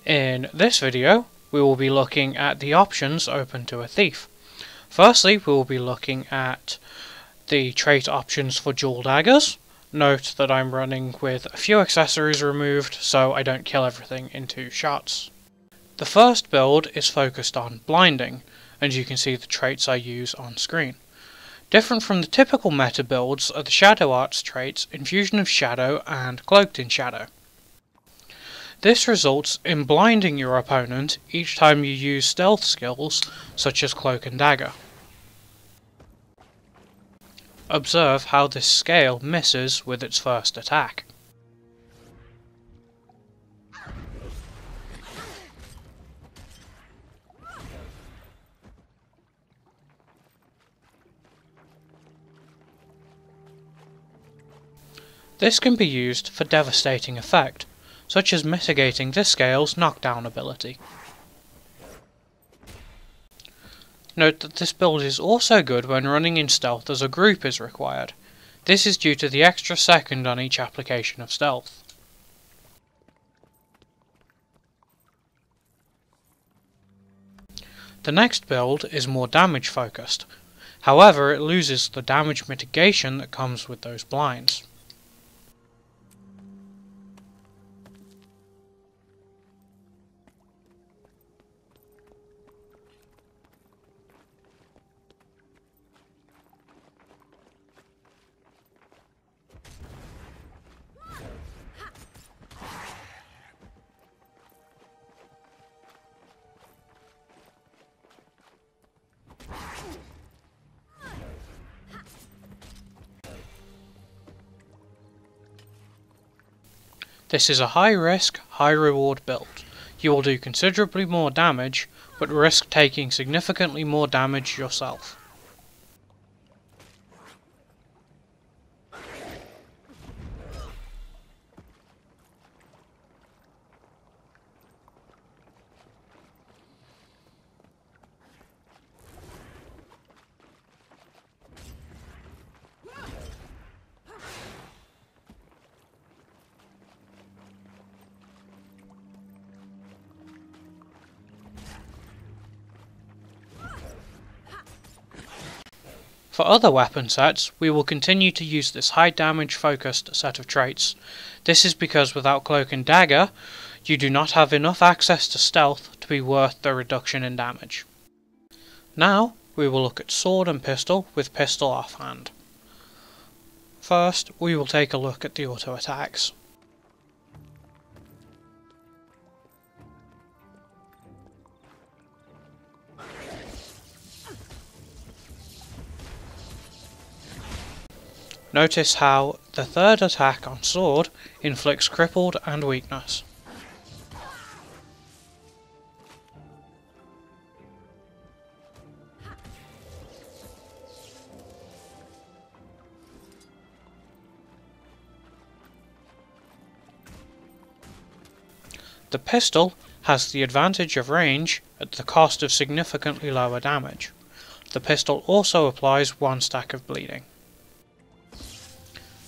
In this video, we will be looking at the options open to a thief. Firstly, we will be looking at the trait options for dual daggers. Note that I'm running with a few accessories removed so I don't kill everything in 2 shots. The first build is focused on blinding, and you can see the traits I use on screen. Different from the typical meta builds are the Shadow Arts traits Infusion of Shadow and Cloaked in Shadow. This results in blinding your opponent each time you use stealth skills such as Cloak and Dagger. Observe how this scale misses with its first attack. This can be used for devastating effect, such as mitigating this scale's knockdown ability. Note that this build is also good when running in stealth as a group is required. This is due to the extra second on each application of stealth. The next build is more damage focused, however it loses the damage mitigation that comes with those blinds. This is a high risk, high reward build. You will do considerably more damage, but risk taking significantly more damage yourself. For other weapon sets, we will continue to use this high damage focused set of traits. This is because without Cloak and Dagger, you do not have enough access to stealth to be worth the reduction in damage. Now, we will look at Sword and Pistol with Pistol offhand. First, we will take a look at the auto attacks. Notice how the third attack on Sword inflicts crippled and weakness. The pistol has the advantage of range at the cost of significantly lower damage. The pistol also applies 1 stack of bleeding.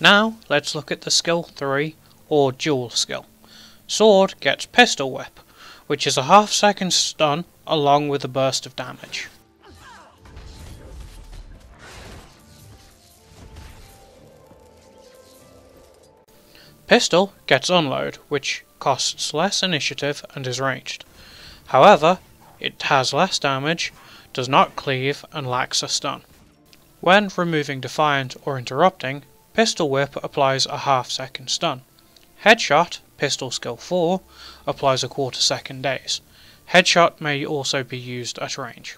Now, let's look at the skill 3, or dual skill. Sword gets Pistol Whip, which is a half-second stun along with a burst of damage. Pistol gets Unload, which costs less initiative and is ranged. However, it has less damage, does not cleave, and lacks a stun. When removing Defiant or Interrupting, Pistol Whip applies a half-second stun. Headshot, Pistol Skill 4, applies a quarter-second daze. Headshot may also be used at range.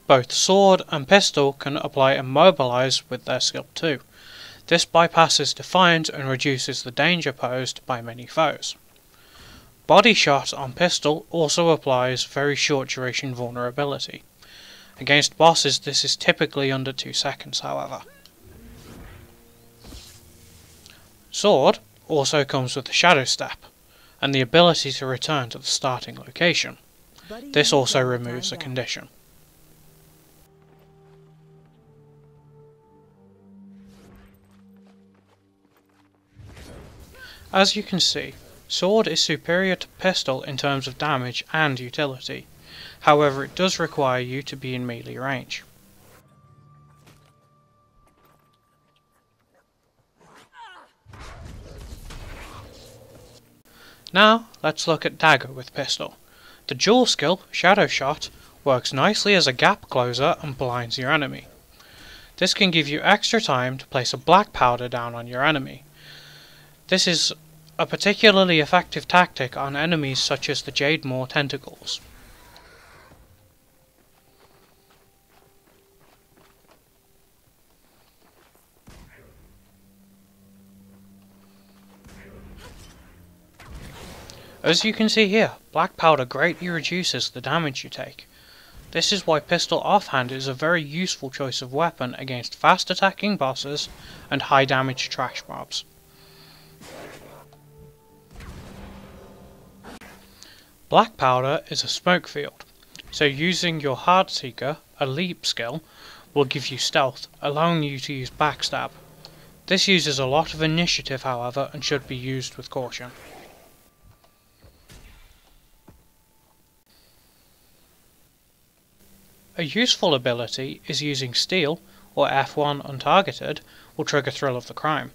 Both Sword and Pistol can apply Immobilize with their skill 2. This bypasses Defiant and reduces the danger posed by many foes. Body Shot on Pistol also applies very short duration vulnerability. Against bosses this is typically under 2 seconds, however. Sword also comes with the Shadow Step, and the ability to return to the starting location. This also removes a condition. As you can see, sword is superior to pistol in terms of damage and utility, however it does require you to be in melee range. Now let's look at dagger with pistol. The dual skill, Shadow Shot, works nicely as a gap closer and blinds your enemy. This can give you extra time to place a black powder down on your enemy. This is a particularly effective tactic on enemies such as the Jade Maw tentacles. As you can see here, black powder greatly reduces the damage you take. This is why pistol offhand is a very useful choice of weapon against fast attacking bosses and high damage trash mobs. Black powder is a smoke field, so using your Hard Seeker, a leap skill, will give you stealth, allowing you to use backstab. This uses a lot of initiative however and should be used with caution. A useful ability is using Steal, or F1 untargeted, will trigger Thrill of the Crime.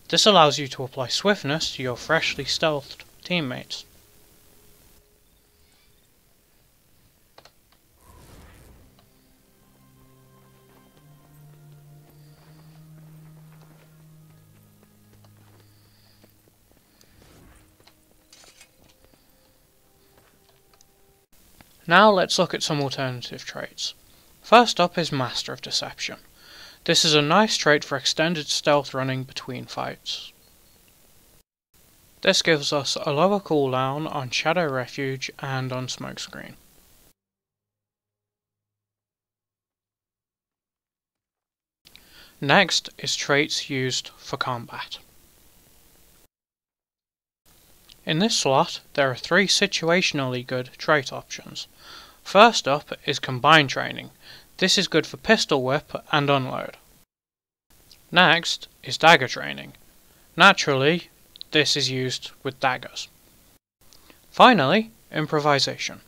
This allows you to apply swiftness to your freshly stealthed teammates. Now let's look at some alternative traits. First up is Master of Deception. This is a nice trait for extended stealth running between fights. This gives us a lower cooldown on Shadow Refuge and on Smokescreen. Next is traits used for combat. In this slot, there are 3 situationally good trait options. First up is Combined Training. This is good for Pistol Whip and Unload. Next is Dagger Training. Naturally, this is used with daggers. Finally, Improvisation.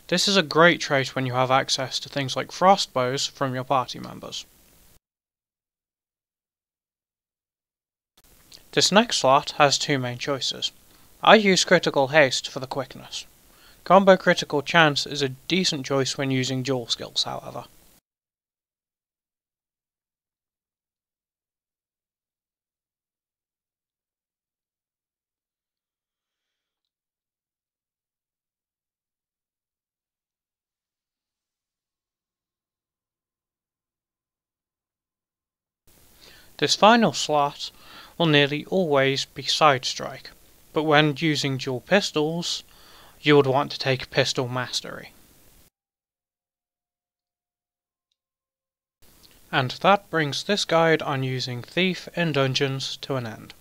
This is a great trait when you have access to things like frostbows from your party members. This next slot has 2 main choices. I use Critical Haste for the quickness. Combo Critical Chance is a decent choice when using dual skills, however. This final slot will nearly always be Side Strike, but when using dual pistols, you would want to take Pistol Mastery. And that brings this guide on using Thief in dungeons to an end.